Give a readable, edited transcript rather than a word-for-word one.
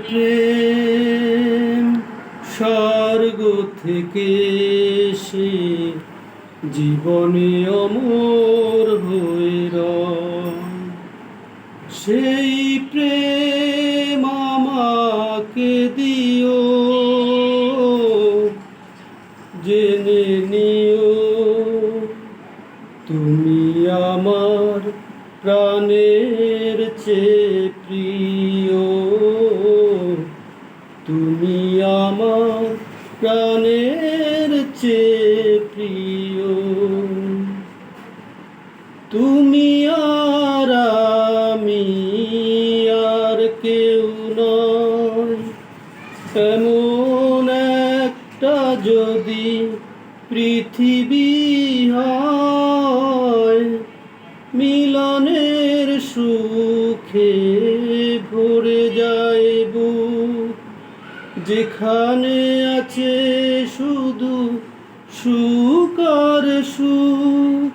প্রেম স্বর্গ থেকে সে জীবনে অমর হয়ে রয়। সেই প্রেম আমাকে দিও, জেনে নিও তুমি আমার প্রাণের চেয়ে প্রিয়। তুমি আমার প্রাণের চেয়ে প্রিয়। তুমি আর আমি আর কেউ নয়, এমন একটা যদি পৃথিবী হয়, মিলনের সুখে ভরে যায় বুক, যেখানে আছে শুধু সুখ আর সুখ।